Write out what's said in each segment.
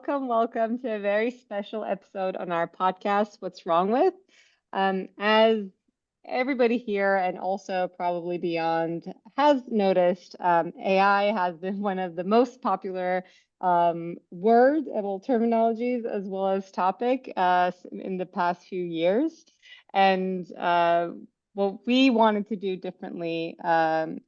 welcome to a very special episode on our podcast, What's Wrong With? As everybody here and also probably beyond has noticed, AI has been one of the most popular terminologies as well as topic in the past few years. And what we wanted to do differently,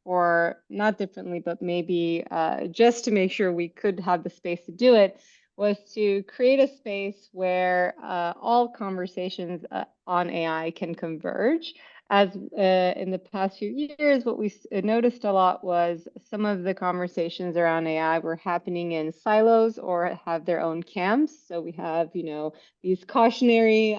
or not differently, but maybe just to make sure we could have the space to do it, was to create a space where all conversations on AI can converge. As in the past few years, what we noticed a lot was some of the conversations around AI were happening in silos or have their own camps. So we have, these cautionary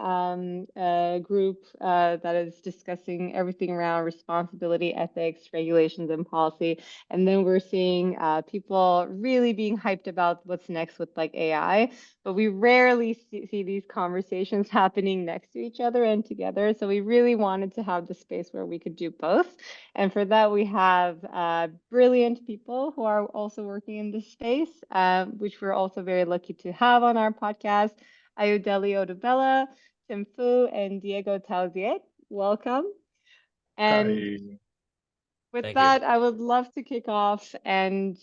group that is discussing everything around responsibility, ethics, regulations, and policy. And then we're seeing people really being hyped about what's next with like AI, but we rarely see these conversations happening next to each other and together. So we really wanted to have the space where we could do both. And for that, we have brilliant people who are also working in this space, which we're also very lucky to have on our podcast. Ayodele Odubela, Tim Fu, and Diego Tauziet. Welcome. And Hi. with Thank you. that, I would love to kick off and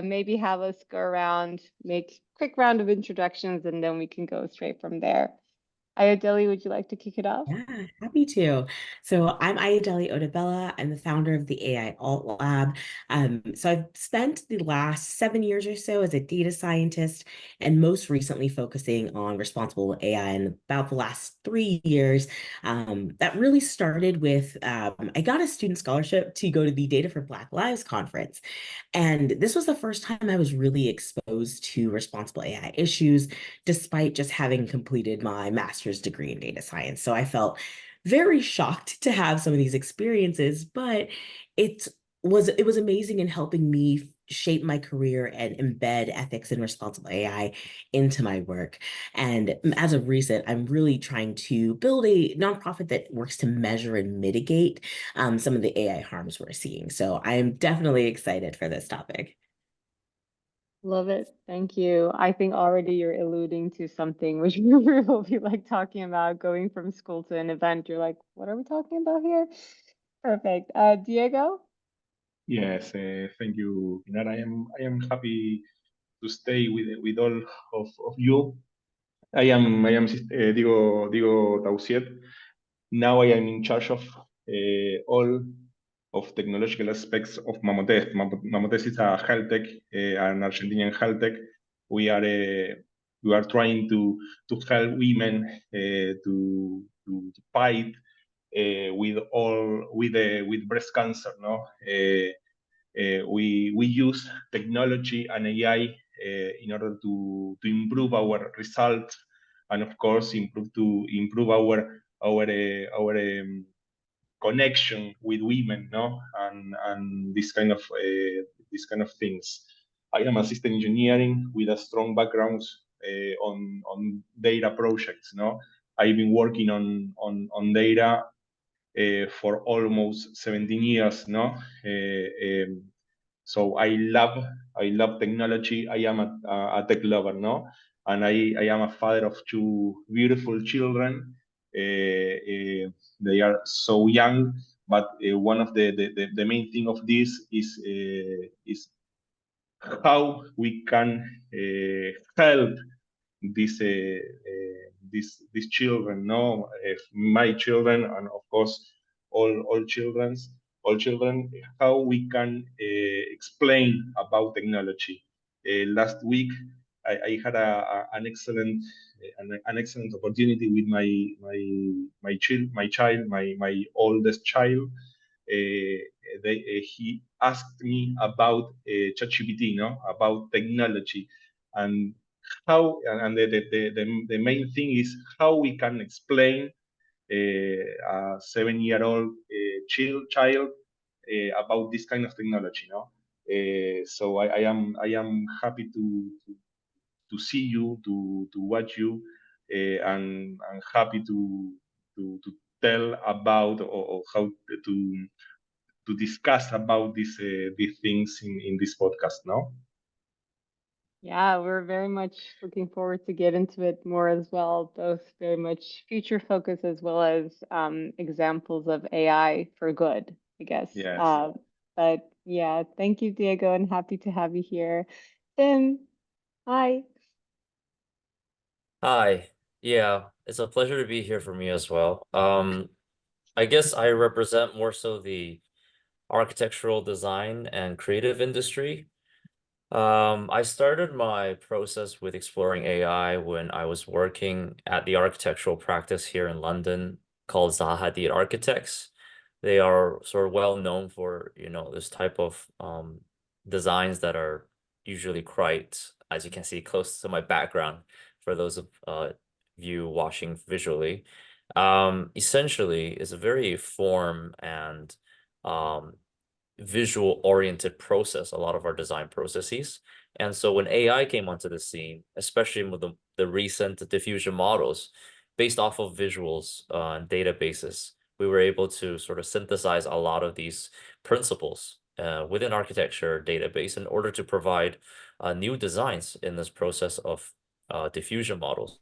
maybe have us go around, make quick round of introductions, and then we can go straight from there. Ayodele, would you like to kick it off? Yeah, happy to. So I'm Ayodele Odubela. I'm the founder of the AI Alt Lab. So I've spent the last 7 years or so as a data scientist, and most recently focusing on responsible AI. And about the last 3 years, that really started with I got a student scholarship to go to the Data for Black Lives conference. And this was the first time I was really exposed to responsible AI issues, despite just having completed my master's degree in data science. So I felt very shocked to have some of these experiences, but it was amazing in helping me shape my career and embed ethics and responsible AI into my work. And as of recent, I'm really trying to build a nonprofit that works to measure and mitigate some of the AI harms we're seeing. So I am definitely excited for this topic. Love it. Thank you. I think already you're alluding to something which we will be like talking about going from school to an event. You're like, what are we talking about here? Perfect. Diego? Yes, thank you, Pinar. I am happy to stay with all of you. I am Diego Tauziet. Now I am in charge of all of technological aspects of Mamotest. Mamotest is a health tech, an Argentinian health tech. We are trying to help women to fight with breast cancer. No, we use technology and AI in order to improve our results, and of course improve our connection with women, no, and this kind of things. I am a system engineering with a strong background on data projects. No, I've been working on data for almost 17 years. No, so I love technology. I am a tech lover. No, and I am a father of two beautiful children. They are so young, but one of the main thing of this is how we can help these children, no, my children, and of course all children, how we can explain about technology. Last week, I had an excellent opportunity with my oldest child. He asked me about ChatGPT, no, about technology, and the main thing is how we can explain a 7-year-old child about this kind of technology. No, so I am happy to see you, to watch you, and happy to tell about or how to discuss about these things in this podcast. No. Yeah, we're very much looking forward to get into it more as well, both very much future focus as well as examples of AI for good, I guess. Yes. But yeah, thank you, Diego, and happy to have you here. Tim, hi. Hi. Yeah, it's a pleasure to be here for me as well. I guess I represent more so the architectural design and creative industry. I started my process with exploring AI when I was working at the architectural practice here in London called Zaha Architects. They are sort of well known for, this type of designs that are usually quite, as you can see, close to my background for those of you watching visually. Essentially, it's a very form and um, visual oriented process, a lot of our design processes. And so when AI came onto the scene, especially with the recent diffusion models based off of visuals and databases, we were able to sort of synthesize a lot of these principles within architecture database in order to provide new designs in this process of diffusion models.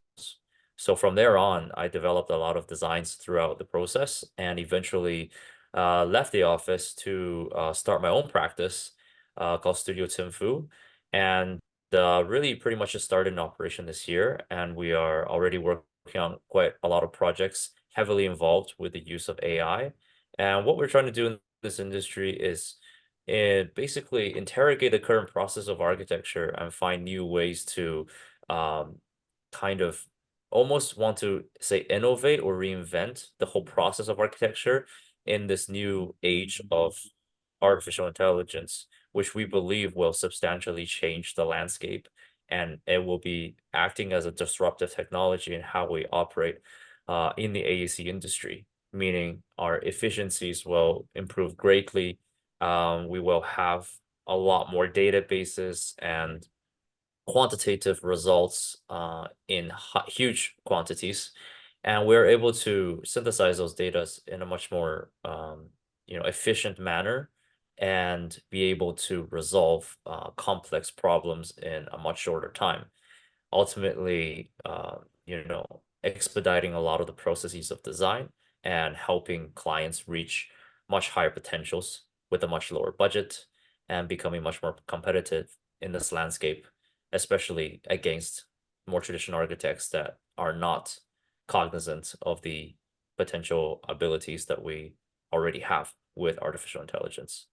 So from there on, I developed a lot of designs throughout the process and eventually left the office to start my own practice called Studio Timfu, and really pretty much just started in operation this year. And we are already working on quite a lot of projects heavily involved with the use of AI. And what we're trying to do in this industry is basically interrogate the current process of architecture and find new ways to um, kind of almost want to say innovate or reinvent the whole process of architecture in this new age of artificial intelligence, which we believe will substantially change the landscape, and it will be acting as a disruptive technology in how we operate in the AEC industry, meaning our efficiencies will improve greatly. We will have a lot more databases and quantitative results in huge quantities, and we're able to synthesize those data in a much more efficient manner and be able to resolve complex problems in a much shorter time, ultimately expediting a lot of the processes of design and helping clients reach much higher potentials with a much lower budget and becoming much more competitive in this landscape, especially against more traditional architects that are not cognizant of the potential abilities that we already have with artificial intelligence.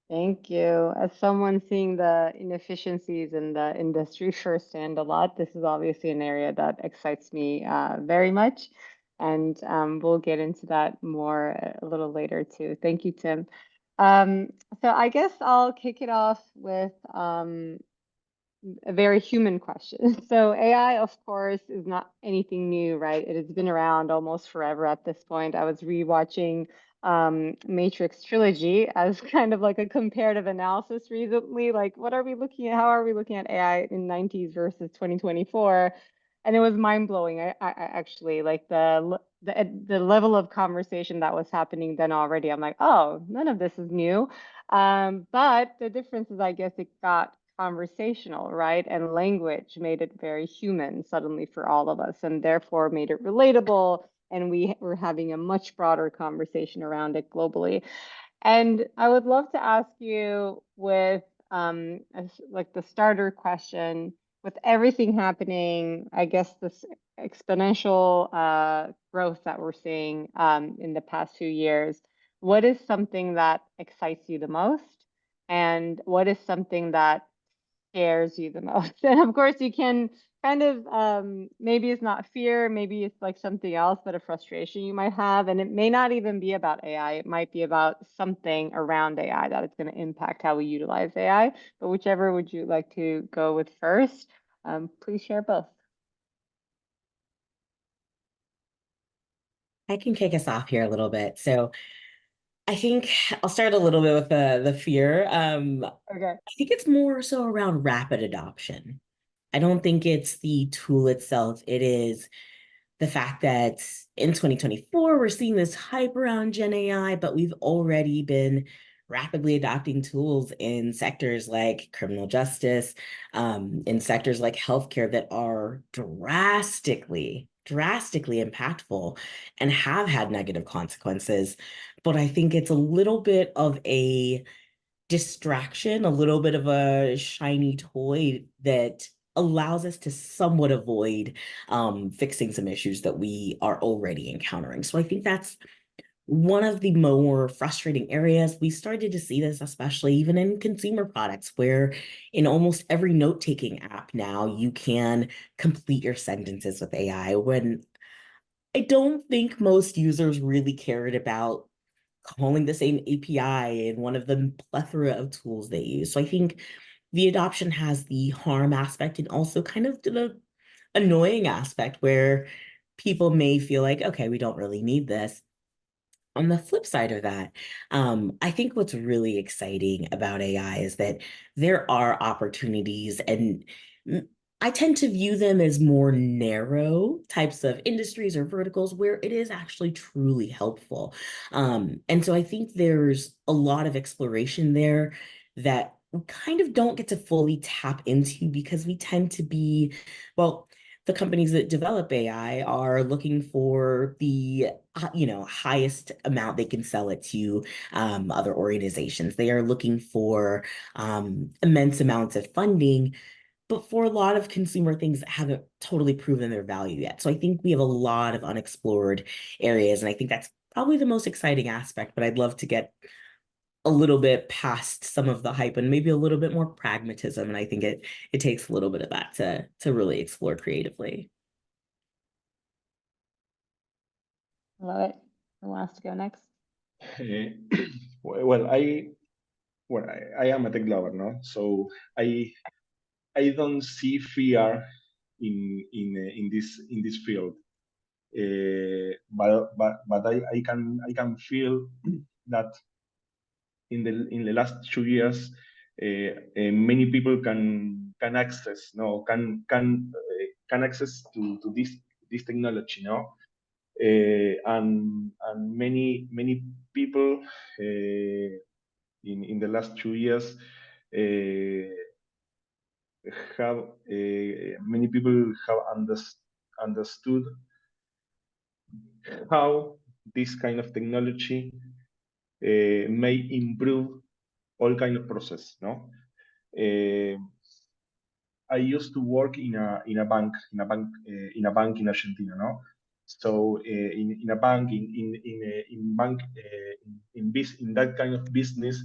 Thank you. As someone seeing the inefficiencies in the industry firsthand a lot, this is obviously an area that excites me very much. And we'll get into that more a little later too. Thank you, Tim. So I guess I'll kick it off with a very human question. So AI, of course, is not anything new, right? It has been around almost forever at this point. I was rewatching Matrix Trilogy as kind of like a comparative analysis recently. Like, what are we looking at? How are we looking at AI in 90s versus 2024? And it was mind blowing. I actually like the level of conversation that was happening then already. I'm like, oh, none of this is new. But the difference is, I guess, it got conversational, right? And language made it very human suddenly for all of us, and therefore made it relatable. And we were having a much broader conversation around it globally. And I would love to ask you with like the starter question, with everything happening, I guess this exponential growth that we're seeing in the past few years, what is something that excites you the most? And what is something that scares you the most? And of course, you can kind of maybe it's not fear, maybe it's like something else, but a frustration you might have. And it may not even be about AI, it might be about something around AI that is going to impact how we utilize AI. But whichever would you like to go with first? Please share both. I can kick us off here a little bit. So I think I'll start a little bit with the fear. Okay. I think it's more so around rapid adoption. I don't think it's the tool itself. It is the fact that in 2024, we're seeing this hype around Gen AI, but we've already been rapidly adopting tools in sectors like criminal justice, in sectors like healthcare that are drastically impactful and have had negative consequences. But I think it's a little bit of a distraction, a little bit of a shiny toy that allows us to somewhat avoid fixing some issues that we are already encountering. So I think that's one of the more frustrating areas. We started to see this, especially even in consumer products, where in almost every note-taking app now, you can complete your sentences with AI, when I don't think most users really cared about calling the same API in one of the plethora of tools they use. So I think the adoption has the harm aspect and also kind of the annoying aspect where people may feel like, okay, we don't really need this. On the flip side of that, I think what's really exciting about AI is that there are opportunities, and I tend to view them as more narrow types of industries or verticals where it is actually truly helpful. And so I think there's a lot of exploration there that we kind of don't get to fully tap into because we tend to be, well, the companies that develop AI are looking for the highest amount they can sell it to other organizations. They are looking for immense amounts of funding, but for a lot of consumer things that haven't totally proven their value yet. So I think we have a lot of unexplored areas, and I think that's probably the most exciting aspect. But I'd love to get a little bit past some of the hype and maybe a little bit more pragmatism. And I think it takes a little bit of that to really explore creatively. I love it. Who wants to go next? Eh, well, I am a tech lover, no? So I don't see fear in this field. But I can feel that in the last 2 years, many people can access no can access to this technology, no, and many people in the last 2 years have many people have understood how this kind of technology may improve all kind of process. No, I used to work in a bank in Argentina. No, so in a bank in bank in that kind of business,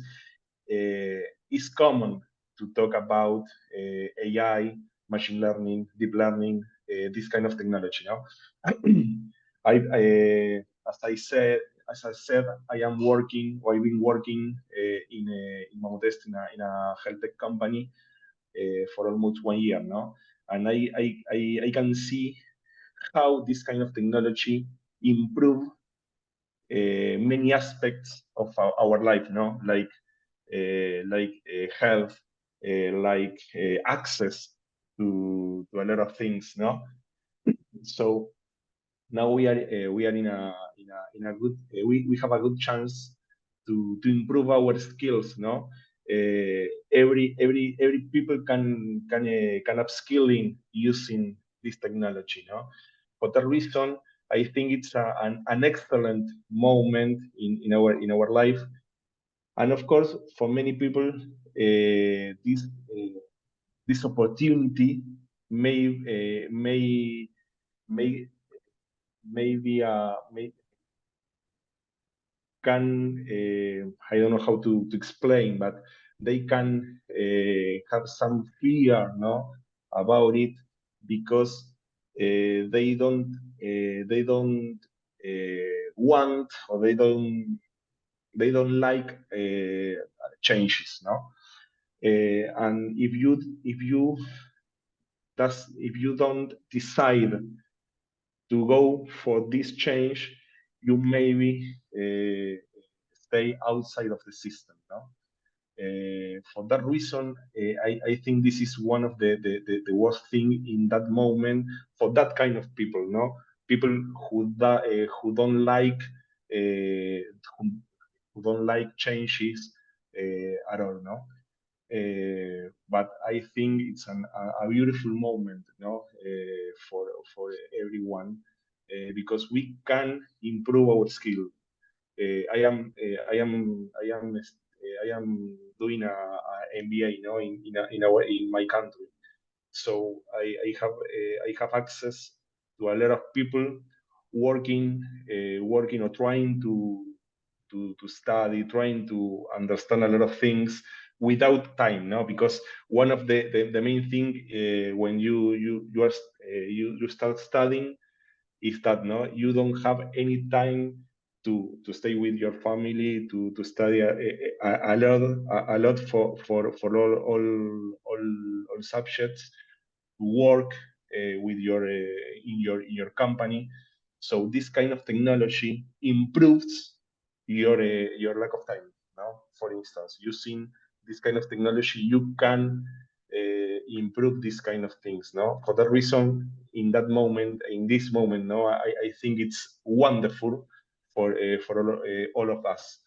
it's common to talk about AI, machine learning, deep learning, this kind of technology. No, as I said, I am working, or I've been working in Mamotest in a health tech company for almost 1 year now, and I can see how this kind of technology improve many aspects of our life, no, like health, like access to a lot of things, no. So now we are in a good we have a good chance to improve our skills, no. Every people can upskilling using this technology, no. For that reason, I think it's an excellent moment in our life, and of course for many people this opportunity may may maybe can I don't know how to explain, but they can have some fear, no, about it, because they don't want, or they don't like changes, no. And if you don't decide to go for this change, you maybe stay outside of the system, no? For that reason, I think this is one of the worst thing in that moment for that kind of people, no? People who don't like who don't like changes, at all, no? But I think it's a beautiful moment, no, for everyone, because we can improve our skill. I am doing a MBA, you know, in my country. So I have access to a lot of people working or trying to study, trying to understand a lot of things without time, no? Because one of the main thing when you start studying is that, no, you don't have any time to stay with your family, to study a lot for all subjects, to work with your in your company. So this kind of technology improves your lack of time. No, for instance, using this kind of technology, you can improve these kind of things. No, for that reason, in this moment, no, I think it's wonderful for all of us.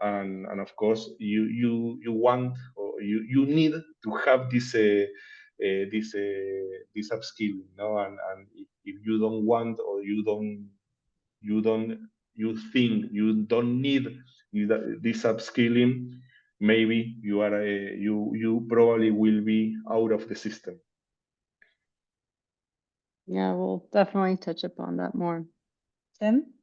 And of course, you want, or you need to have this upskilling, no? And if you don't want, or you don't you think you don't need this upskilling, maybe you probably will be out of the system. Yeah, we'll definitely touch upon that more. Tim?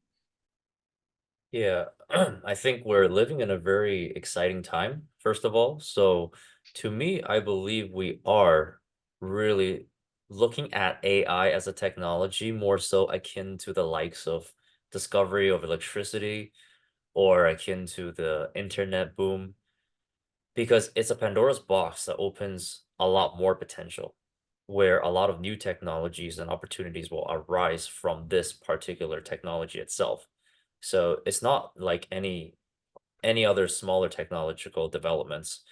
Yeah, I think we're living in a very exciting time, first of all. So to me, I believe we are really looking at AI as a technology more so akin to the likes of discovery of electricity or akin to the internet boom, because it's a Pandora's box that opens a lot more potential, where a lot of new technologies and opportunities will arise from this particular technology itself. So it's not like any other smaller technological developments.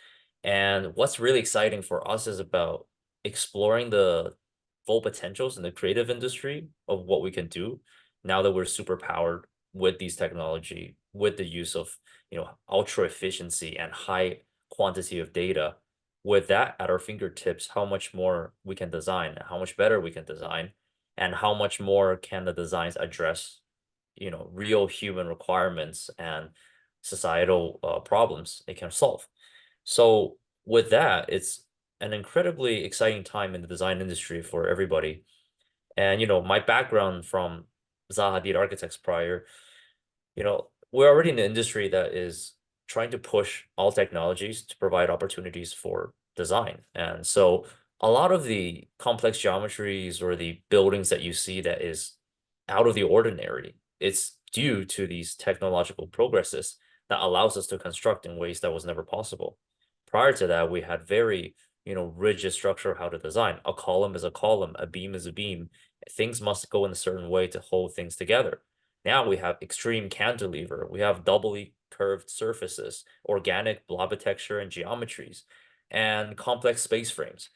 And what's really exciting for us is about exploring the full potentials in the creative industry of what we can do now that we're super powered with these technology, with the use of, ultra efficiency and high quantity of data. With that at our fingertips, how much more we can design, how much better we can design, and how much more can the designs address, real human requirements and societal problems it can solve. So with that, it's an incredibly exciting time in the design industry for everybody. And my background from Zaha Hadid Architects prior, we're already in the industry that is trying to push all technologies to provide opportunities for design. And so a lot of the complex geometries or the buildings that you see that is out of the ordinary, it's due to these technological progresses that allows us to construct in ways that was never possible. Prior to that, we had very, rigid structure of how to design. A column is a column, a beam is a beam. Things must go in a certain way to hold things together. Now we have extreme cantilever. We have doubly curved surfaces, organic blob texture and geometries, and complex space frames.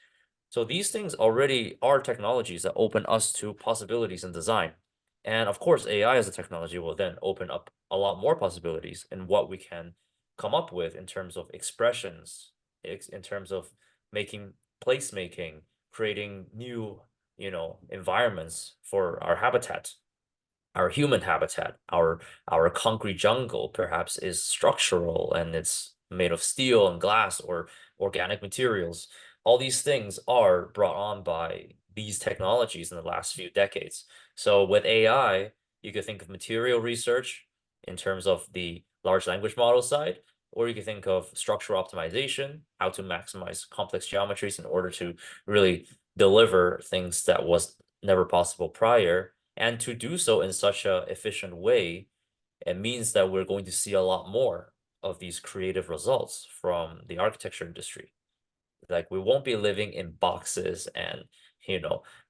So these things already are technologies that open us to possibilities in design. And of course, AI as a technology will then open up a lot more possibilities in what we can come up with in terms of expressions, in terms of making placemaking, creating new, environments for our habitat. Our human habitat, our concrete jungle perhaps is structural and it's made of steel and glass or organic materials. All these things are brought on by these technologies in the last few decades. So with AI, you could think of material research in terms of the large language model side, or you could think of structural optimization, how to maximize complex geometries in order to really deliver things that was never possible prior. And to do so in such a efficient way, it means that we're going to see a lot more of these creative results from the architecture industry. Like we won't be living in boxes and,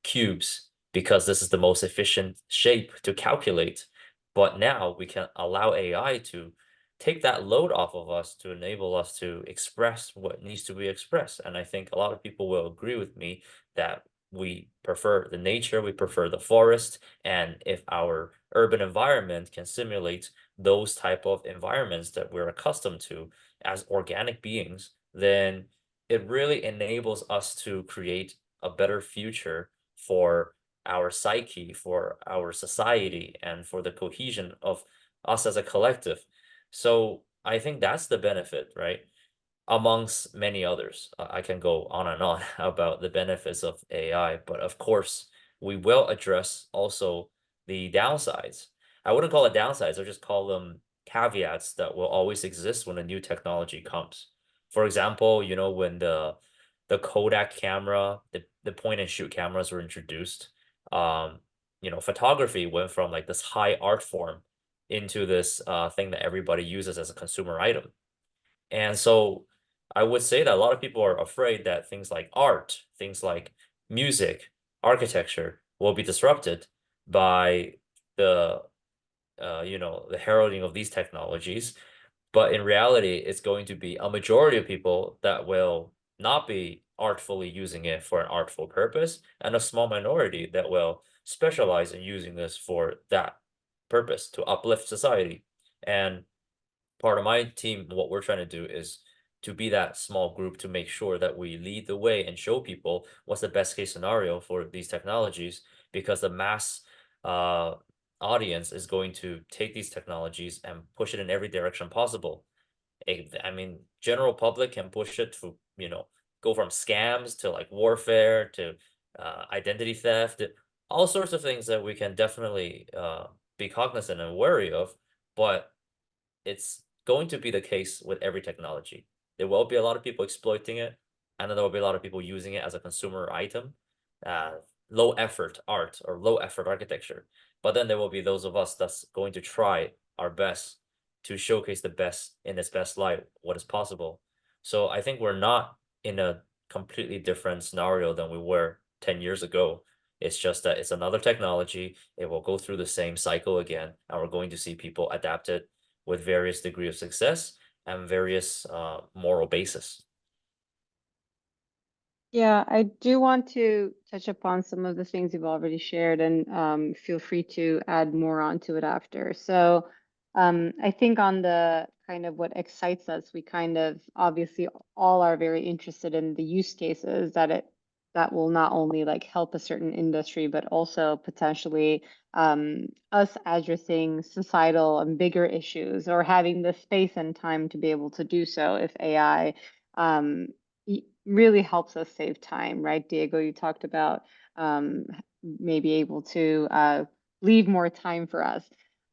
cubes because this is the most efficient shape to calculate. But now we can allow AI to take that load off of us to enable us to express what needs to be expressed. And I think a lot of people will agree with me that we prefer the nature, we prefer the forest, and if our urban environment can simulate those type of environments that we're accustomed to, as organic beings, then it really enables us to create a better future for our psyche, for our society, and for the cohesion of us as a collective. So I think that's the benefit, right? Amongst many others. I can go on and on about the benefits of AI, but of course, we will address also the downsides. I wouldn't call it downsides, I'll just call them caveats that will always exist when a new technology comes. For example, you know, when the Kodak camera, the point and shoot cameras were introduced, you know, photography went from like this high art form into this thing that everybody uses as a consumer item. And so I would say that a lot of people are afraid that things like art, things like music, architecture will be disrupted by the you know, the heralding of these technologies. But in reality, it's going to be a majority of people that will not be artfully using it for an artful purpose, and a small minority that will specialize in using this for that purpose to uplift society. And part of my team, what we're trying to do is to be that small group to make sure that we lead the way and show people what's the best case scenario for these technologies, because the mass uh, audience is going to take these technologies and push it in every direction possible. I mean, general public can push it to, you know, go from scams to like warfare to identity theft, all sorts of things that we can definitely be cognizant and wary of. But it's going to be the case with every technology. There will be a lot of people exploiting it, and then there will be a lot of people using it as a consumer item, uh, low effort art or low effort architecture. But then there will be those of us that's going to try our best to showcase the best in its best light, what is possible. So I think we're not in a completely different scenario than we were 10 years ago. It's just that it's another technology. It will go through the same cycle again, and we're going to see people adapt it with various degree of success and various moral basis. Yeah, I do want to touch upon some of the things you've already shared, and feel free to add more onto it after. So I think on the kind of what excites us, we kind of obviously all are very interested in the use cases that will not only like help a certain industry, but also potentially us addressing societal and bigger issues, or having the space and time to be able to do so if AI um, really helps us save time, right? Diego, you talked about maybe able to leave more time for us.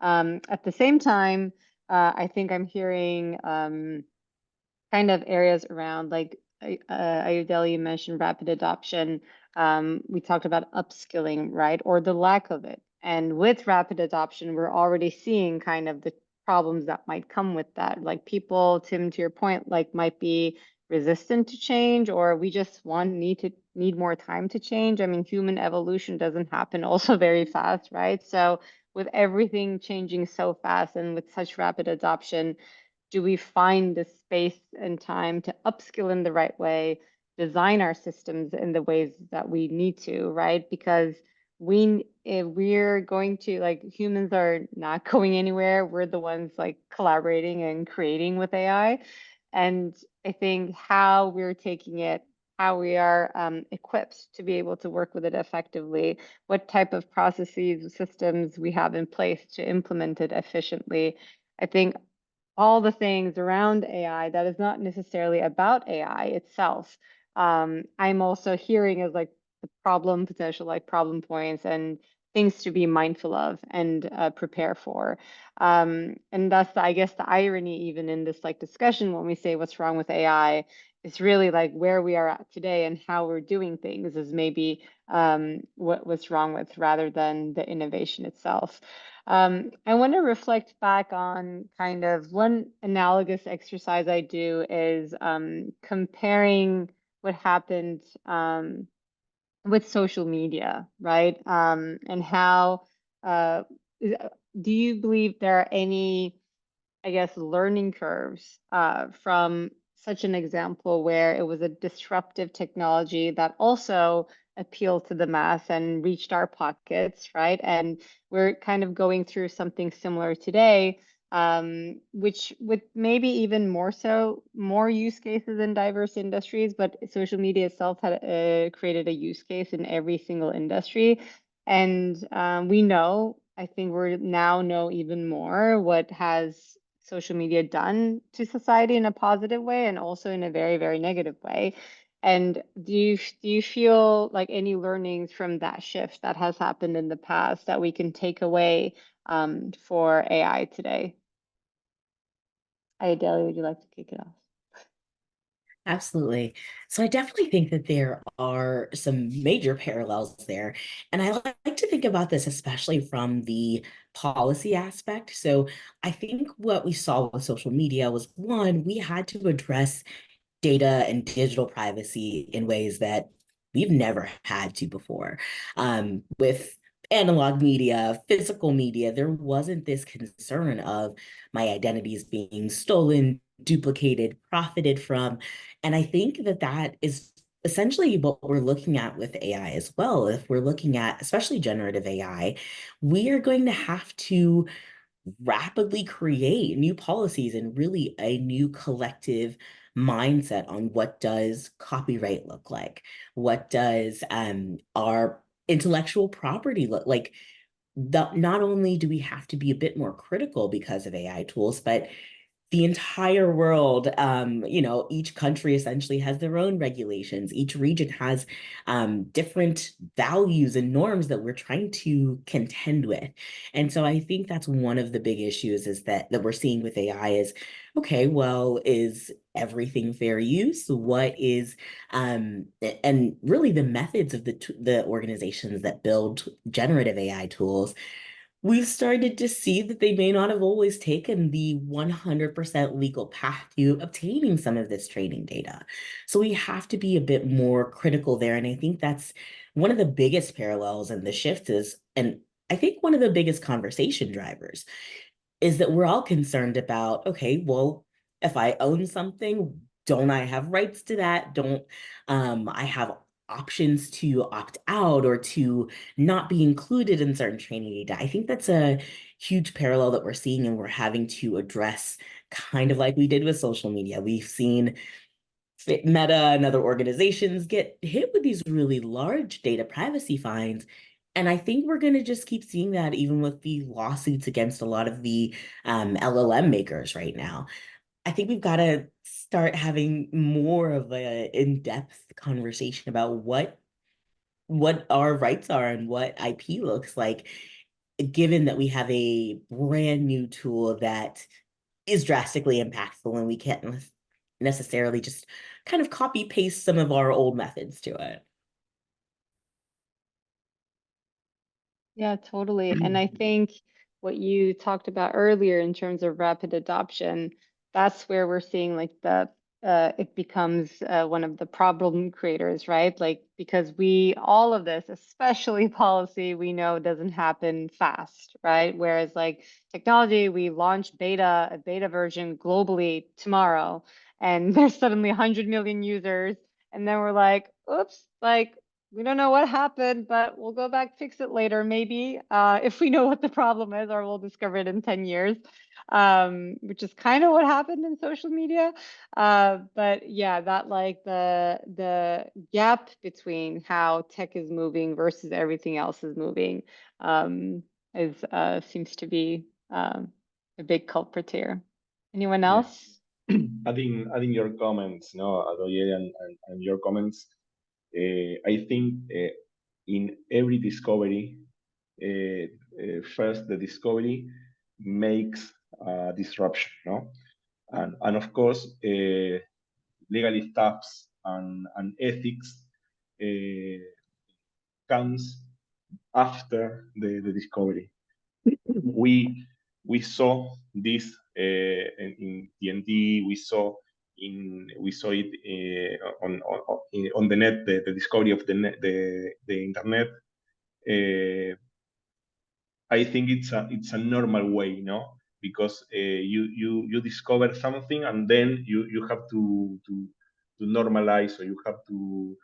At the same time, I think I'm hearing kind of areas around like Ayodele, you mentioned rapid adoption. We talked about upskilling, right? Or the lack of it. And with rapid adoption, we're already seeing kind of the problems that might come with that. Like people, Tim, to your point, like might be resistant to change, or we just need more time to change. I mean, human evolution doesn't happen also very fast, right? So with everything changing so fast and with such rapid adoption, do we find the space and time to upskill in the right way, design our systems in the ways that we need to, right? Because if we're going to, like, humans are not going anywhere. We're the ones like collaborating and creating with AI. And I think how we're taking it, how we are equipped to be able to work with it effectively, what type of processes, systems we have in place to implement it efficiently. I think all the things around AI that is not necessarily about AI itself. I'm also hearing as like the potential like problem points and things to be mindful of and prepare for. And that's, I guess, the irony even in this like discussion when we say what's wrong with AI, it's really like where we are at today and how we're doing things is maybe what's wrong with, rather than the innovation itself. I want to reflect back on kind of one analogous exercise I do is comparing what happened with social media, right? And how is- do you believe there are any, I guess, learning curves from such an example where it was a disruptive technology that also appealed to the mass and reached our pockets, right? And we're kind of going through something similar today, which with maybe even more use cases in diverse industries, but social media itself had created a use case in every single industry. And we know, I think we now know even more what has social media done to society in a positive way and also in a very, very negative way. And do you feel like any learnings from that shift that has happened in the past that we can take away for AI today? Ayodele, would you like to kick it off? Absolutely. So I definitely think that there are some major parallels there. And I like to think about this, especially from the policy aspect. So I think what we saw with social media was one, we had to address data and digital privacy in ways that we've never had to before. With analog media, physical media, there wasn't this concern of my identities being stolen, duplicated, profited from. And I think that that is essentially what we're looking at with AI as well. If we're looking at, especially generative AI, we are going to have to rapidly create new policies and really a new collective mindset on what does copyright look like, what does our intellectual property look like. Not only do we have to be a bit more critical because of AI tools, but the entire world, each country essentially has their own regulations. Each region has different values and norms that we're trying to contend with. And so I think that's one of the big issues is that we're seeing with AI is, okay, well, is everything fair use? What is, and really the methods of the organizations that build generative AI tools, we've started to see that they may not have always taken the 100% legal path to obtaining some of this training data. So we have to be a bit more critical there. And I think that's one of the biggest parallels and the shift is, and I think one of the biggest conversation drivers is that we're all concerned about, okay, well, if I own something, don't I have rights to that? Don't I have options to opt out or to not be included in certain training data? I think that's a huge parallel that we're seeing and we're having to address kind of like we did with social media. We've seen Meta and other organizations get hit with these really large data privacy fines. And I think we're going to just keep seeing that even with the lawsuits against a lot of the LLM makers right now. I think we've got to start having more of a in-depth conversation about what our rights are and what IP looks like, given that we have a brand new tool that is drastically impactful and we can't necessarily just kind of copy paste some of our old methods to it. Yeah, totally. And I think what you talked about earlier in terms of rapid adoption, that's where we're seeing like it becomes one of the problem creators, right? Like because all of this, especially policy, we know doesn't happen fast, right? Whereas like technology, we launch a beta version globally tomorrow, and there's suddenly 100 million users, and then we're like, oops, like we don't know what happened, but we'll go back, fix it later, maybe, if we know what the problem is, or we'll discover it in 10 years, which is kind of what happened in social media. But yeah, that like the gap between how tech is moving versus everything else is moving is seems to be a big culprit here. Anyone Yeah. else? Adding your comments, no, Adoye, and your comments, I think in every discovery, first the discovery makes disruption, no, and of course legal steps and ethics comes after the discovery. We saw this in TNT. We saw it on the net, the discovery of the internet. I think it's a normal way, no, because you discover something and then you have to normalize, or you have to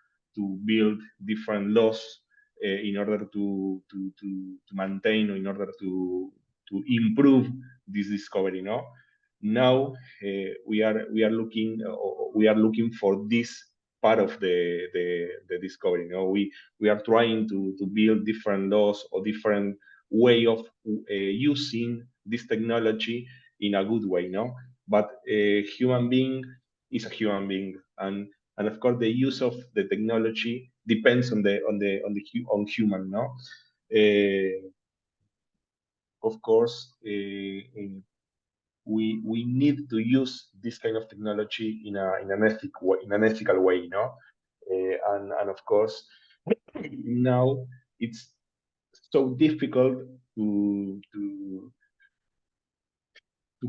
build different laws in order to maintain, or in order to improve this discovery. No, now we are looking for this part of the discovery. You know, we are trying to build different laws or different way of using this technology in a good way. No, but a human being is a human being, and of course the use of the technology depends on human. No, of course. We need to use this kind of technology in an ethical way, you know, and of course now it's so difficult to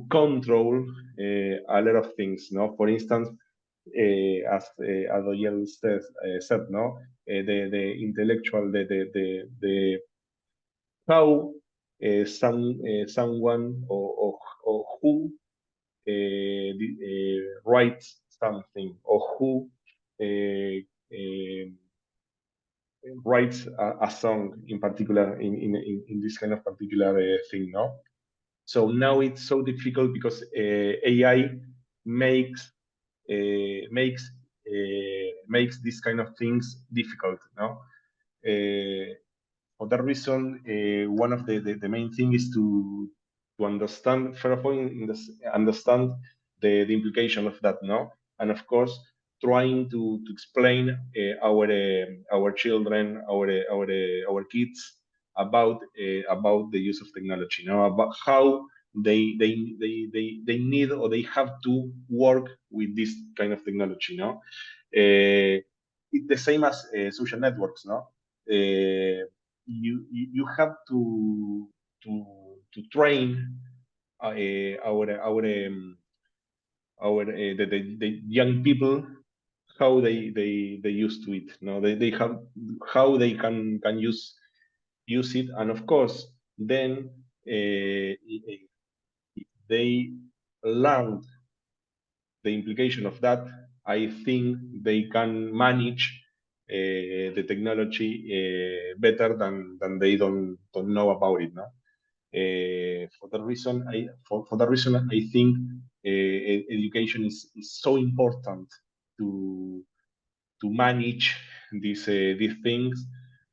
control a lot of things, no. For instance, as Ayodele said, no, the intellectual, the how someone or who writes something, or who writes a song in particular in this kind of particular thing, no? So now it's so difficult because AI makes these kind of things difficult, no? For that reason, one of the main thing is to understand, first of all, understand the implication of that, no, and of course, trying to explain our children, our kids about the use of technology, no, about how they need or they have to work with this kind of technology, no. It's the same as social networks, no. You have to train the young people how they used to it. No, they have how they can use it, and of course then they learn the implication of that. I think they can manage the technology better than they don't know about it. No, for that reason, I think education is so important to manage these things,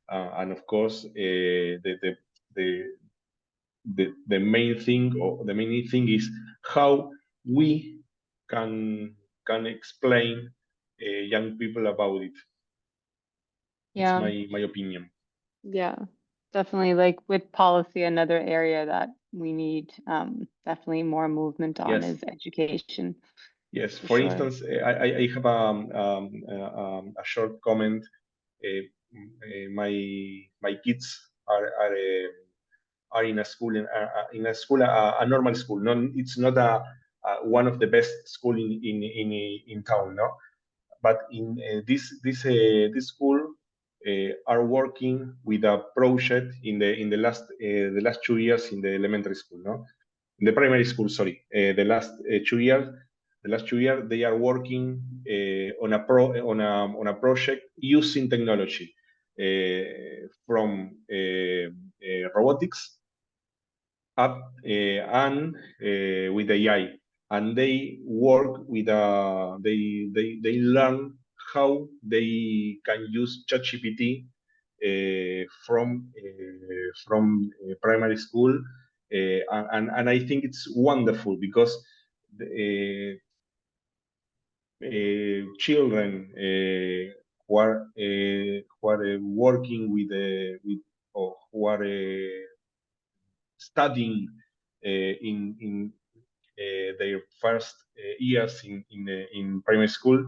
and of course the main thing, or the main thing is how we can explain young people about it. Yeah. It's my opinion. Yeah, definitely. Like with policy, another area that we need definitely more movement on Yes. is education. Yes. For For sure. instance, I have a short comment. My kids are in a school a normal school. No, it's not a one of the best school in town. No, but in this school are working with a project in the last 2 years in the elementary school, no, in the primary school. Sorry, the last 2 years. The last 2 years they are working on a project using technology from robotics up and with AI, and they work with they learn how they can use ChatGPT from primary school, and I think it's wonderful because children who are working with or who are studying in their first years in primary school,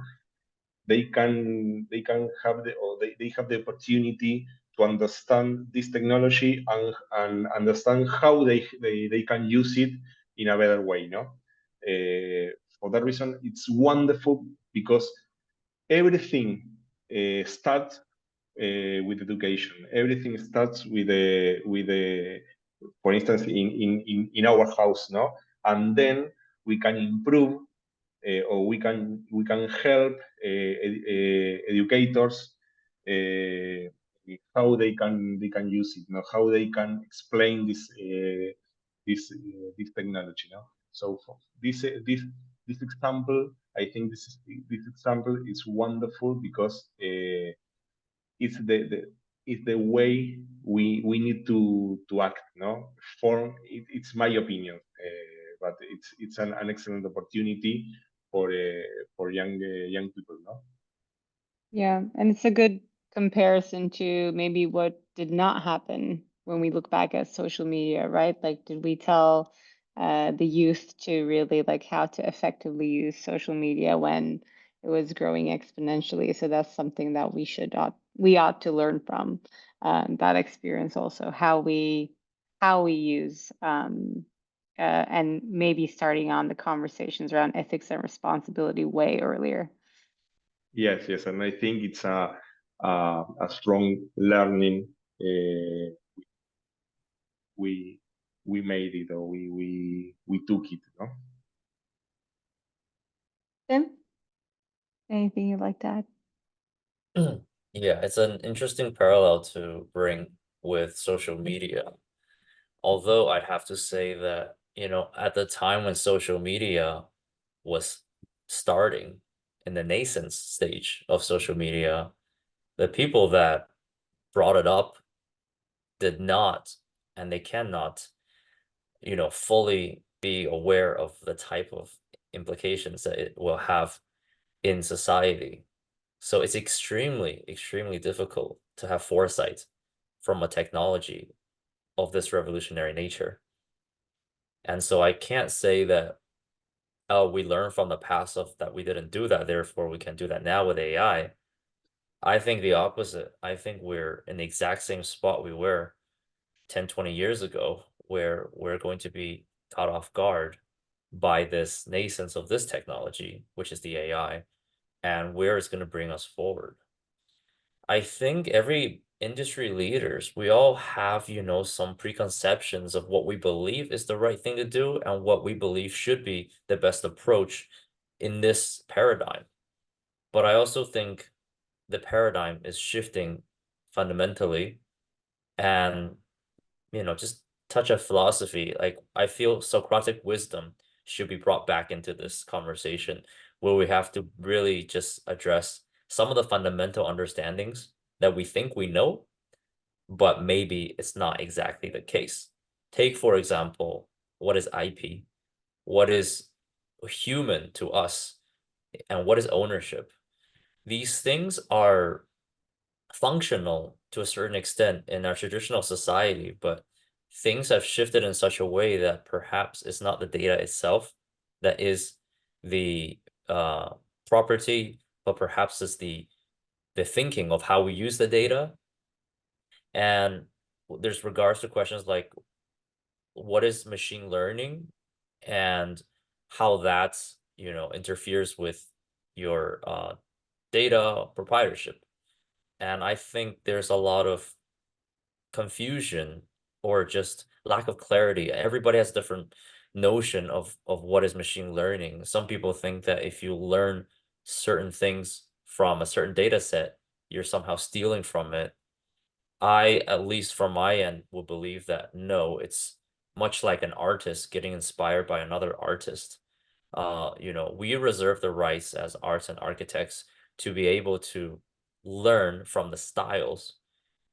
they can have they have the opportunity to understand this technology and understand how they can use it in a better way. No, for that reason, it's wonderful because everything starts with education. Everything starts with for instance, in our house, no, and then we can improve or we can help educators how they can use it, how they can explain this technology. No? So for this example, I think this example is wonderful because it's the way we need to act. No, it's my opinion, but it's an excellent opportunity for young people. No. Yeah, and it's a good comparison to maybe what did not happen when we look back at social media, right? Like, did we tell the youth to really like how to effectively use social media when it was growing exponentially? So that's something that we ought to learn from that experience also, how we use and maybe starting on the conversations around ethics and responsibility way earlier. Yes, and I think it's a strong learning. We we made it, or we took it. No? Tim, anything you'd like to add? Yeah, it's an interesting parallel to bring with social media. Although I'd have to say that, at the time when social media was starting in the nascent stage of social media, the people that brought it up did not, and they cannot, fully be aware of the type of implications that it will have in society. So it's extremely, extremely difficult to have foresight from a technology of this revolutionary nature. And so I can't say that, oh, we learned from the past of that we didn't do that, therefore we can do that now with AI. I think the opposite. I think we're in the exact same spot we were 10, 20 years ago, where we're going to be caught off guard by this nascence of this technology, which is the AI, and where it's going to bring us forward. I think every industry leaders, we all have, some preconceptions of what we believe is the right thing to do and what we believe should be the best approach in this paradigm. But I also think the paradigm is shifting fundamentally, and, just touch of philosophy. Like, I feel Socratic wisdom should be brought back into this conversation, where we have to really just address some of the fundamental understandings that we think we know, but maybe it's not exactly the case. Take, for example, what is IP? What is human to us? And what is ownership? These things are functional to a certain extent in our traditional society, but things have shifted in such a way that perhaps it's not the data itself that is the property, but perhaps it's the thinking of how we use the data. And there's regards to questions like, what is machine learning and how that, interferes with your data proprietorship. And I think there's a lot of confusion or just lack of clarity. Everybody has a different notion of what is machine learning. Some people think that if you learn certain things from a certain data set, you're somehow stealing from it. I, at least from my end, will believe that no, it's much like an artist getting inspired by another artist. We reserve the rights as arts and architects to be able to learn from the styles,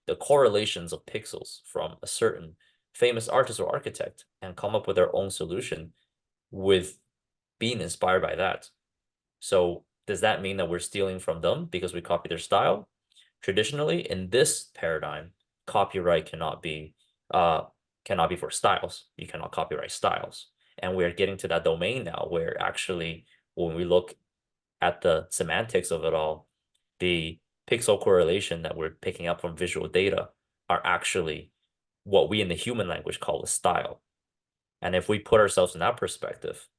the correlations of pixels from a certain famous artist or architect, and come up with our own solution with being inspired by that. So does that mean that we're stealing from them because we copy their style? Traditionally, in this paradigm, copyright cannot be for styles. You cannot copyright styles. And we're getting to that domain now where actually, when we look at the semantics of it all, the pixel correlation that we're picking up from visual data are actually what we in the human language call a style. And if we put ourselves in that perspective,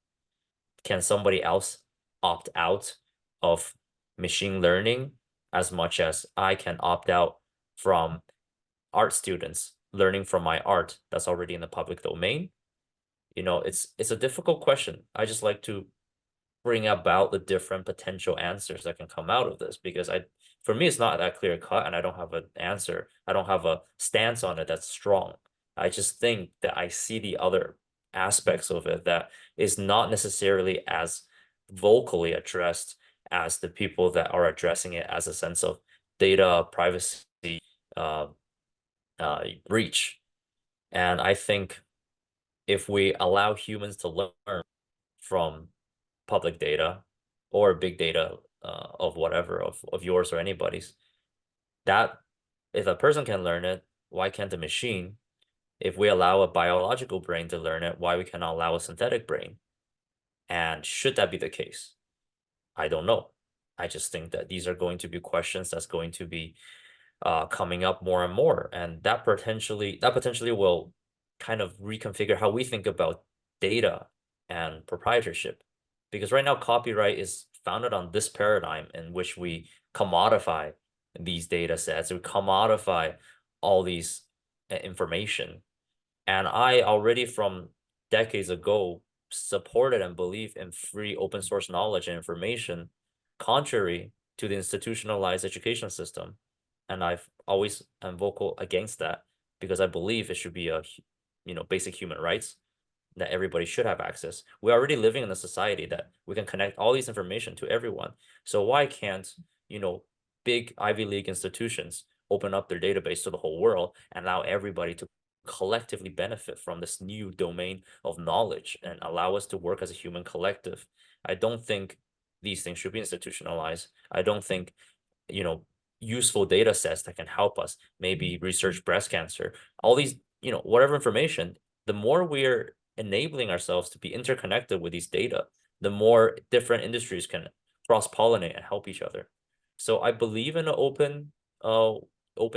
can somebody else opt out of machine learning as much as I can opt out from art students learning from my art that's already in the public domain? It's a difficult question. I just like to bring about the different potential answers that can come out of this, because for me, it's not that clear cut, and I don't have an answer. I don't have a stance on it that's strong. I just think that I see the other aspects of it that is not necessarily as vocally addressed as the people that are addressing it as a sense of data privacy uh, breach. And I think if we allow humans to learn from public data or big data of whatever, of yours or anybody's, that if a person can learn it, why can't a machine? If we allow a biological brain to learn it, why we cannot allow a synthetic brain? And should that be the case? I don't know. I just think that these are going to be questions that's going to be coming up more and more, and that potentially will kind of reconfigure how we think about data and proprietorship. Because right now, copyright is founded on this paradigm in which we commodify these data sets, we commodify all these information. And I already from decades ago supported and believe in free open source knowledge and information, contrary to the institutionalized education system. And I've always am vocal against that because I believe it should be a, basic human rights that everybody should have access. We're already living in a society that we can connect all these information to everyone. So why can't, big Ivy League institutions open up their database to the whole world and allow everybody to collectively benefit from this new domain of knowledge and allow us to work as a human collective? I don't think these things should be institutionalized. I don't think, useful data sets that can help us maybe research breast cancer, all these, whatever information, the more we're enabling ourselves to be interconnected with these data, the more different industries can cross-pollinate and help each other. So I believe in an open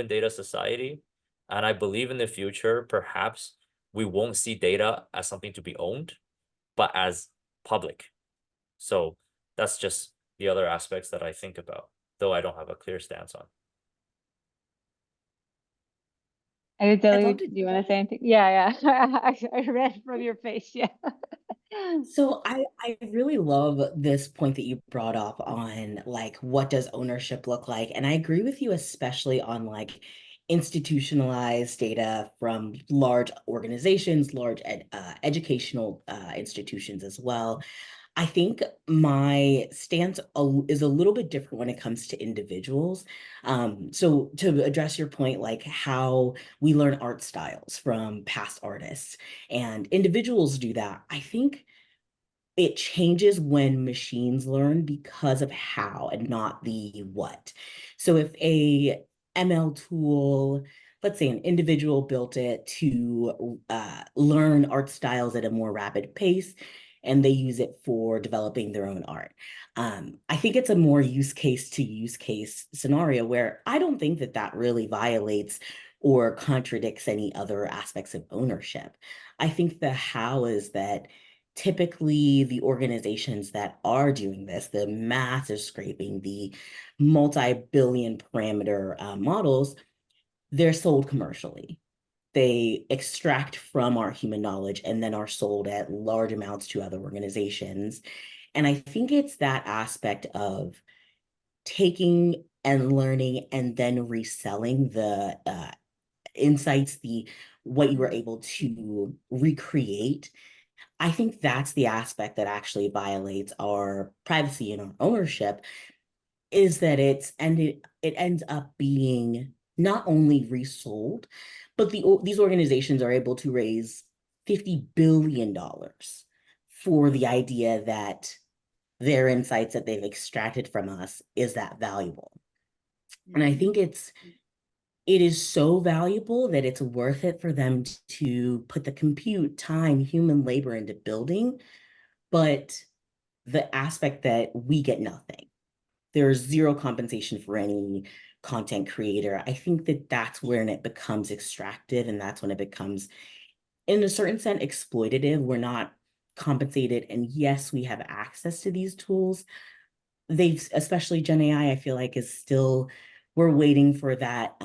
data society, and I believe in the future, perhaps we won't see data as something to be owned, but as public. So that's just the other aspects that I think about, though I don't have a clear stance on. Ayodele, do you want to say anything? Yeah. I read from your face. Yeah. So I really love this point that you brought up on like what does ownership look like? And I agree with you, especially on like institutionalized data from large organizations, large educational institutions as well. I think my stance is a little bit different when it comes to individuals. So to address your point, like how we learn art styles from past artists and individuals do that, I think it changes when machines learn because of how and not the what. So if a ML tool, let's say an individual built it to learn art styles at a more rapid pace, and they use it for developing their own art. I think it's a more use case to use case scenario where I don't think that that really violates or contradicts any other aspects of ownership. I think the how is that typically the organizations that are doing this, the massive scraping, the multi-billion parameter models, they're sold commercially. They extract from our human knowledge and then are sold at large amounts to other organizations. And I think it's that aspect of taking and learning and then reselling the insights, the what you were able to recreate. I think that's the aspect that actually violates our privacy and our ownership, is that it ends up being not only resold, but these organizations are able to raise $50 billion for the idea that their insights that they've extracted from us is that valuable. And I think it is so valuable that it's worth it for them to put the compute, time, human labor into building, but the aspect that we get nothing. There's zero compensation for any content creator. I think that that's when it becomes extractive, and that's when it becomes, in a certain sense, exploitative. We're not compensated, and yes, we have access to these tools. They've, especially Gen AI, I feel like is still, we're waiting for that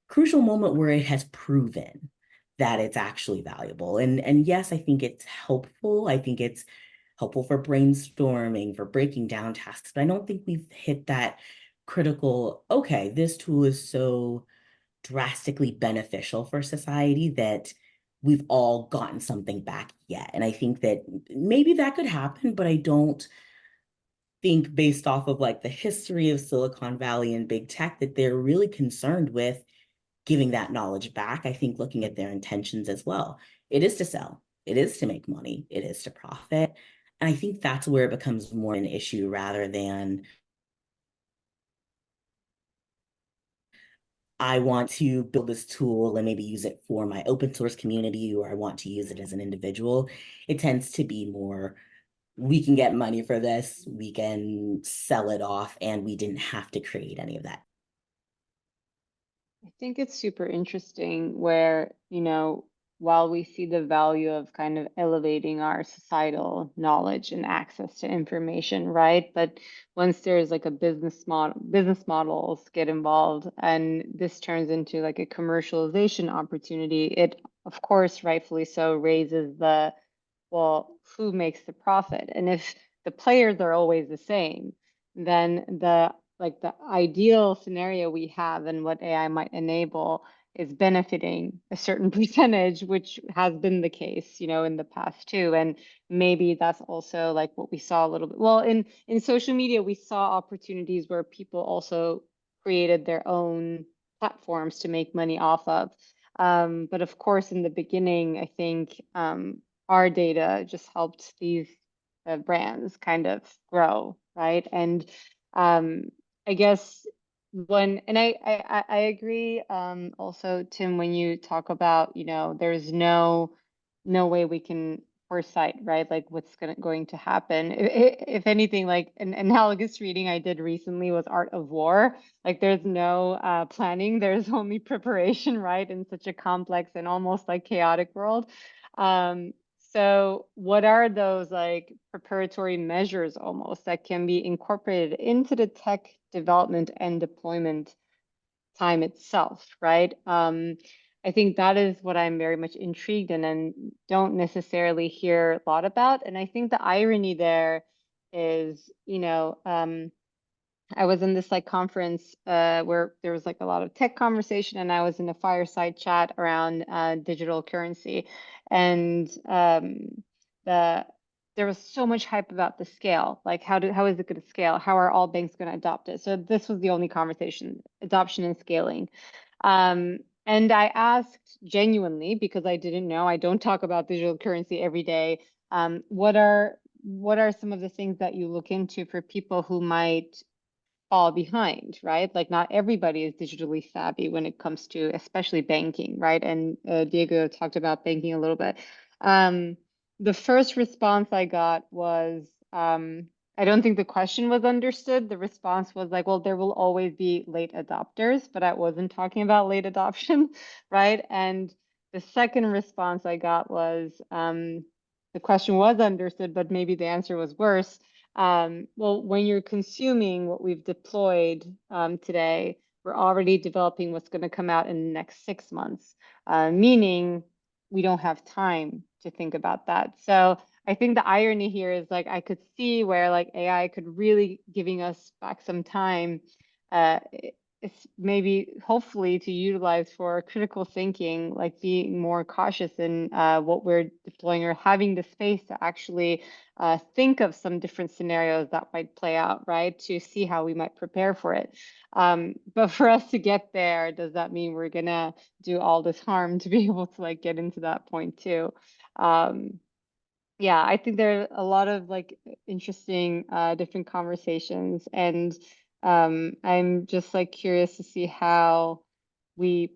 crucial moment where it has proven that it's actually valuable. And yes, I think it's helpful. I think it's helpful for brainstorming, for breaking down tasks, but I don't think we've hit that critical, okay, this tool is so drastically beneficial for society that we've all gotten something back yet. And I think that maybe that could happen, but I don't think, based off of like the history of Silicon Valley and big tech, that they're really concerned with giving that knowledge back. I think looking at their intentions as well, it is to sell, it is to make money, it is to profit. And I think that's where it becomes more an issue rather than I want to build this tool and maybe use it for my open source community, or I want to use it as an individual. It tends to be more, we can get money for this, we can sell it off, and we didn't have to create any of that. I think it's super interesting where, you know, while we see the value of kind of elevating our societal knowledge and access to information, right? But once there's like a business models get involved and this turns into like a commercialization opportunity, it of course, rightfully so, raises the, well, who makes the profit? And if the players are always the same, then the like the ideal scenario we have and what AI might enable is benefiting a certain percentage, which has been the case, you know, in the past too. And maybe that's also like what we saw a little bit. Well, in social media, we saw opportunities where people also created their own platforms to make money off of. But of course, in the beginning, I think our data just helped these brands kind of grow, right? And I guess and I agree also, Tim, when you talk about, you know, there's no way we can foresight, right? Like what's going to happen. If anything, like an analogous reading I did recently was Art of War. Like there's no planning, there's only preparation, right? In such a complex and almost like chaotic world. So what are those like preparatory measures almost that can be incorporated into the tech development and deployment time itself, right? I think that is what I'm very much intrigued in and don't necessarily hear a lot about. And I think the irony there is, you know, I was in this like conference where there was like a lot of tech conversation, and I was in a fireside chat around digital currency, and there was so much hype about the scale, like how is it going to scale? How are all banks going to adopt it? So this was the only conversation, adoption and scaling. And I asked genuinely because I didn't know. I don't talk about digital currency every day. What are some of the things that you look into for people who might fall behind, right? Like not everybody is digitally savvy when it comes to especially banking, right? And Diego talked about banking a little bit. The first response I got was, I don't think the question was understood. The response was like, well, there will always be late adopters, but I wasn't talking about late adoption, right? And the second response I got was, the question was understood, but maybe the answer was worse. Well, when you're consuming what we've deployed today, we're already developing what's going to come out in the next 6 months, meaning we don't have time to think about that. So I think the irony here is like I could see where like AI could really giving us back some time. It's maybe hopefully to utilize for critical thinking, like being more cautious in what we're deploying or having the space to actually think of some different scenarios that might play out, right? To see how we might prepare for it. But for us to get there, does that mean we're gonna do all this harm to be able to like get into that point too? Yeah, I think there are a lot of like interesting different conversations, and I'm just like curious to see how we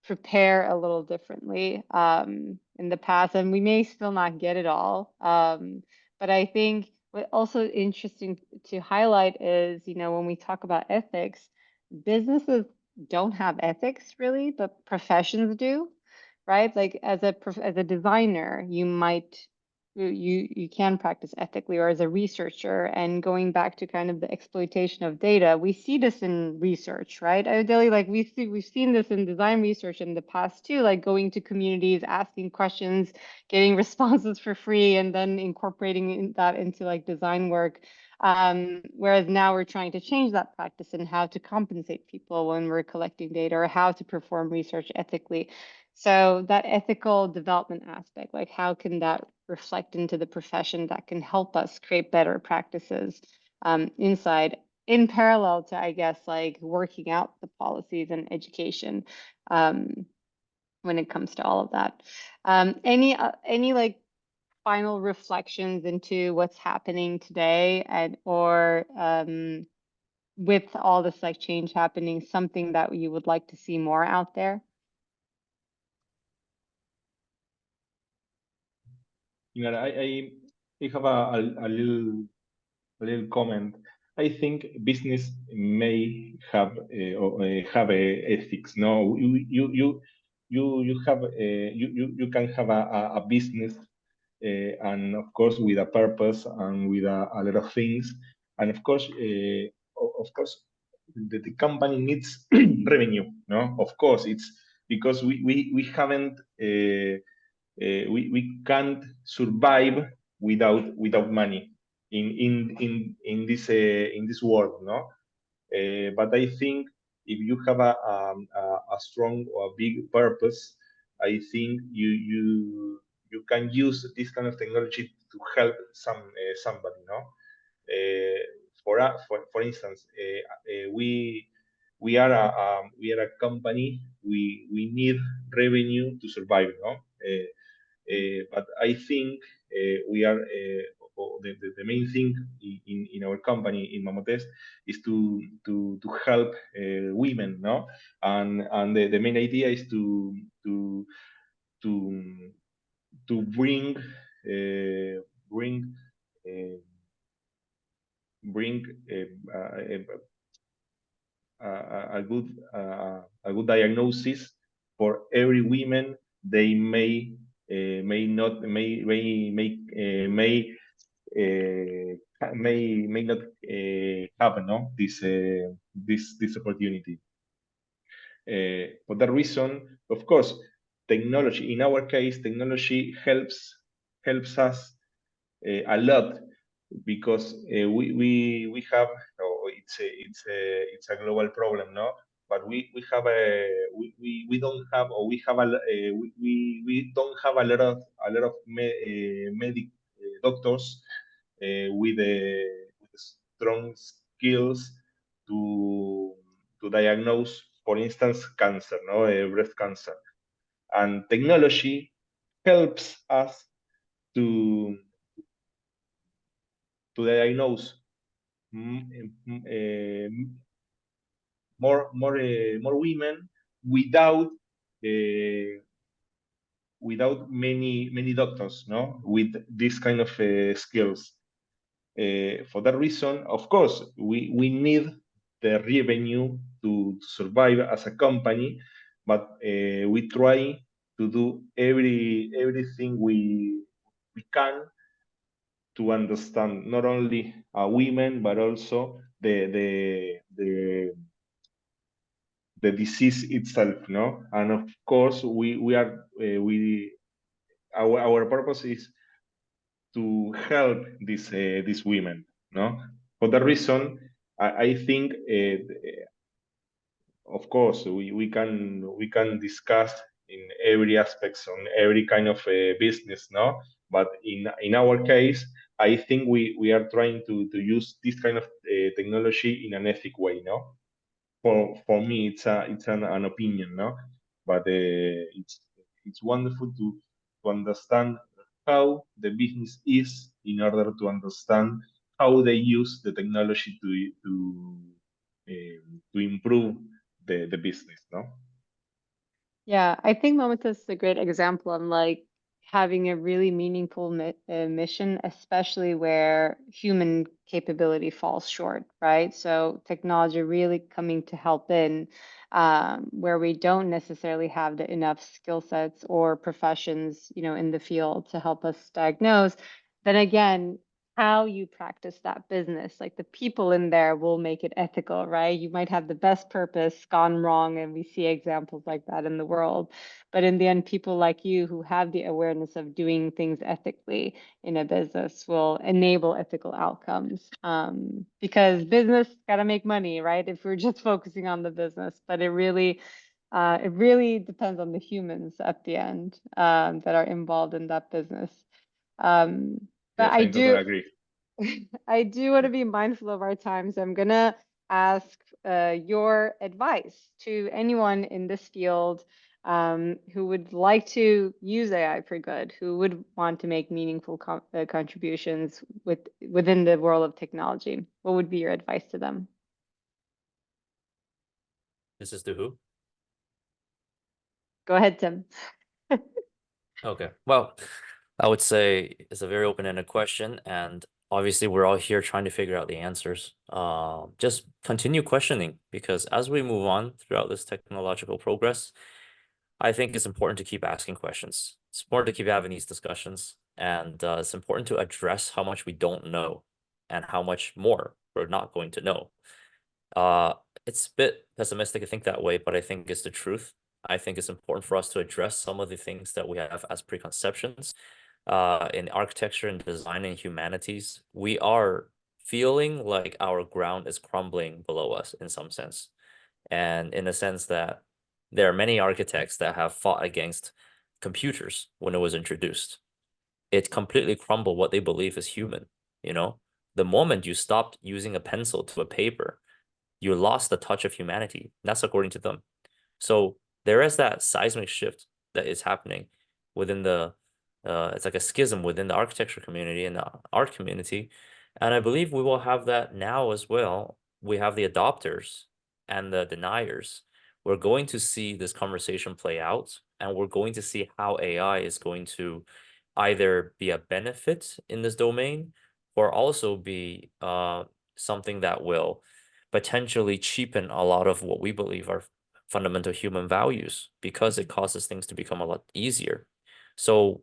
prepare a little differently in the past, and we may still not get it all. But I think what also interesting to highlight is, you know, when we talk about ethics, businesses don't have ethics really, but professions do, right? Like as a designer, you might you can practice ethically, or as a researcher. And going back to kind of the exploitation of data, we see this in research, right? Ayodele, like we've seen this in design research in the past too, like going to communities, asking questions, getting responses for free, and then incorporating that into like design work. Whereas now we're trying to change that practice and how to compensate people when we're collecting data, or how to perform research ethically. So that ethical development aspect, like how can that reflect into the profession that can help us create better practices inside, in parallel to, I guess, like working out the policies and education when it comes to all of that. Any like final reflections into what's happening today, and or with all this like change happening, something that you would like to see more out there? I have a little comment. I think business may have a ethics. No, you have you can have a business, and of course with a purpose and with a lot of things, and of course the company needs revenue. No, of course it's because we haven't. We can't survive without money in this world, no. But I think if you have a strong or a big purpose, I think you can use this kind of technology to help somebody, no. uh, for instance, we are a company. We need revenue to survive, no. But I think we are the main thing in our company in Mamotest is to help women, no, and the main idea is to to to bring uh, bring a good diagnosis for every women. They may not may not have, no, this opportunity. For that reason, of course, technology. In our case, technology helps us a lot because we have, oh, it's a global problem, no. But we have a we don't have, or we have we don't have a lot of medic doctors with strong skills to diagnose, for instance, cancer, no, breast cancer, and technology helps us to diagnose more women without without many doctors, no, with this kind of skills. For that reason, of course, we need the revenue to survive as a company, but we try to do everything we can to understand not only women but also the disease itself, no. And of course, we are we our purpose is to help these women, no. For that reason, I think of course we can discuss in every aspects on every kind of business, no. But in our case, I think we are trying to use this kind of technology in an ethic way, no. For me, it's an opinion, no. But it's wonderful to understand how the business is in order to understand how they use the technology to improve the business, no. Yeah, I think Mammoth is a great example of like having a really meaningful mission, especially where human capability falls short, right? So technology really coming to help in where we don't necessarily have the enough skill sets or professions, you know, in the field to help us diagnose. Then again, how you practice that business, like the people in there will make it ethical, right? You might have the best purpose gone wrong, and we see examples like that in the world. But in the end, people like you who have the awareness of doing things ethically in a business will enable ethical outcomes. Because business got to make money, right? If we're just focusing on the business, but it really It really depends on the humans at the end that are involved in that business. But Yes, I totally agree. I do want to be mindful of our time, so I'm gonna ask your advice to anyone in this field who would like to use AI for good, who would want to make meaningful contributions within the world of technology. What would be your advice to them? This is to who? Go ahead, Tim. Okay. Well, I would say it's a very open-ended question, and obviously we're all here trying to figure out the answers. Just continue questioning, because as we move on throughout this technological progress, I think it's important to keep asking questions. It's important to keep having these discussions, and it's important to address how much we don't know and how much more we're not going to know. Uh, it's a bit pessimistic to think that way, but I think it's the truth. I think it's important for us to address some of the things that we have as preconceptions. In architecture and design and humanities, we are feeling like our ground is crumbling below us in some sense. And in the sense that there are many architects that have fought against computers when it was introduced. It completely crumbled what they believe is human, you know? The moment you stopped using a pencil to a paper, you lost the touch of humanity. That's according to them. So there is that seismic shift that is happening within the it's like a schism within the architecture community and the art community. And I believe we will have that now as well. We have the adopters and the deniers. We're going to see this conversation play out, and we're going to see how AI is going to either be a benefit in this domain or also be something that will potentially cheapen a lot of what we believe are fundamental human values, because it causes things to become a lot easier. So,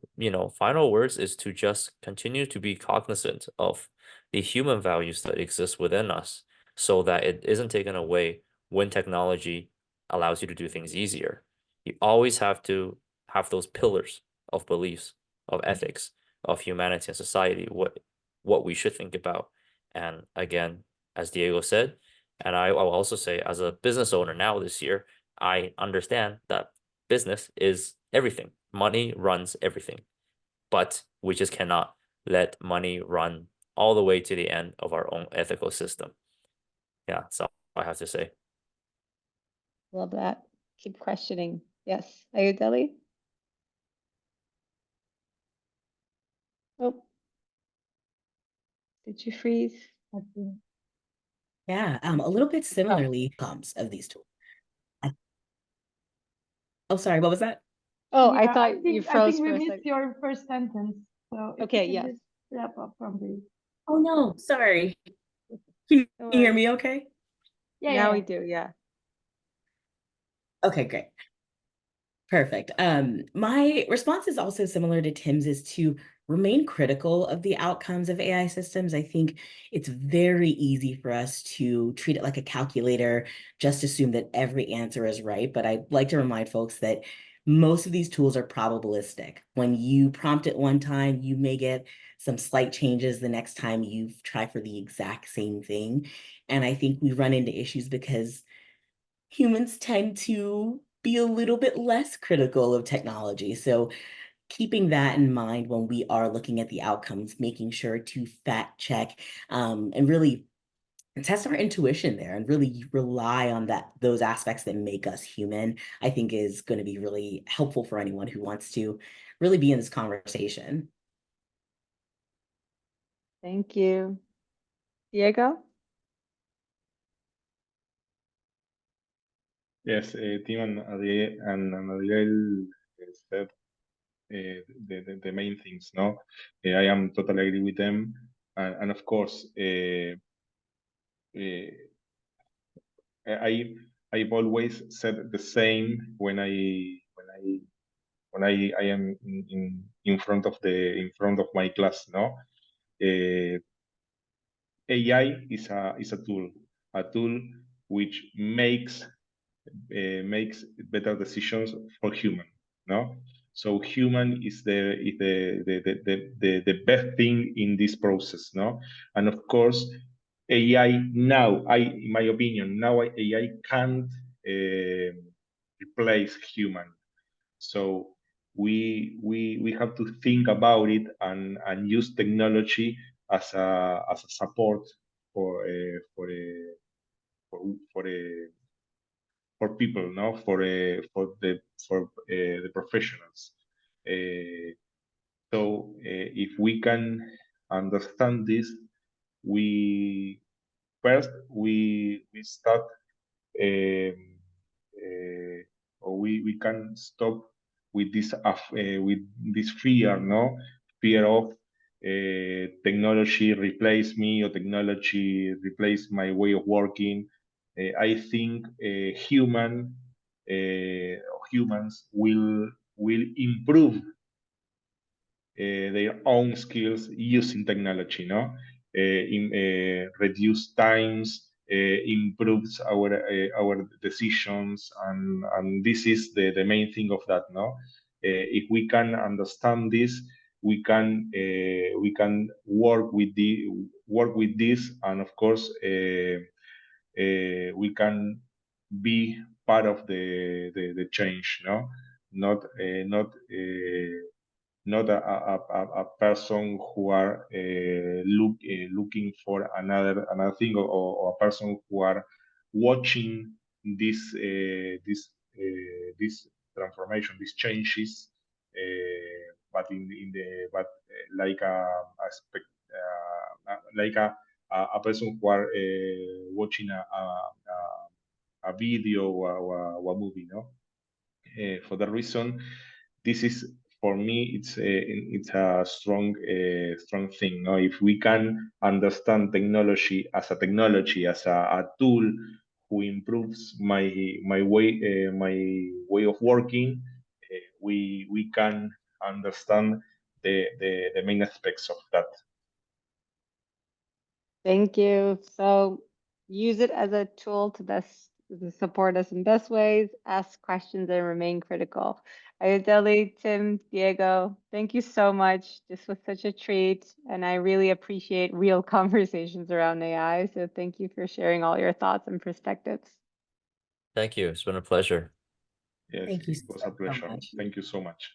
final words is to just continue to be cognizant of the human values that exist within us so that it isn't taken away when technology allows you to do things easier. You always have to have those pillars of beliefs, of ethics, of humanity and society, what we should think about. And again, as Diego said, and I will also say, as a business owner now this year, I understand that business is everything. Money runs everything. But we just cannot let money run all the way to the end of our own ethical system. Yeah, that's all I have to say. Love that. Keep questioning. Yes, Ayodele? Oh, did you freeze? Yeah, a little bit similarly comes of these tools. Oh, sorry, what was that? Oh, I Yeah, thought you I froze think we for a missed second. your first sentence. So if Okay, you can yes. just wrap up from the. Oh no, sorry. Can No you hear worries. me okay? Yeah, Now yeah. we do, yeah. Okay, great. Perfect. My response is also similar to Tim's, is to remain critical of the outcomes of AI systems. I think it's very easy for us to treat it like a calculator, just assume that every answer is right. But I'd like to remind folks that most of these tools are probabilistic. When you prompt it one time, you may get some slight changes the next time you try for the exact same thing. And I think we run into issues because humans tend to be a little bit less critical of technology. So keeping that in mind when we are looking at the outcomes, making sure to fact check and really test our intuition there and really rely on those aspects that make us human, I think is going to be really helpful for anyone who wants to really be in this conversation. Thank you. Diego? Yes, Tim and Adriel said the main things, no? I am totally agree with them. And of course, I've always said the same when I am in front of my class, no? AI is a tool which makes better decisions for human, no? So human is the best thing in this process, no? And of course, AI now, in my opinion, now AI can't replace human. So we have to think about it and use technology as a support for people, no, for the professionals. So if we can understand this, we first we start or we can stop with this fear, no, fear of technology replace me or technology replace my way of working. I think humans will improve their own skills using technology, no? Reduce times, improves our decisions, and this is the main thing of that, no? If we can understand this, we can work with this, and of course, we can be part of the change, no? Not a person who are looking for another thing, or a person who are watching this transformation, these changes, but like a person who are watching a video or a movie, no? For that reason, this is, for me, it's a strong thing. No, if we can understand technology as a tool who improves my way of working, we can understand the main aspects of that. Thank you. So use it as a tool to support us in best ways, ask questions, and remain critical. Ayodele, Tim, Diego, thank you so much. This was such a treat, and I really appreciate real conversations around AI. So thank you for sharing all your thoughts and perspectives. Thank you. It's been a pleasure. Yes, Thank you it was a so pleasure. much. Thank you so much.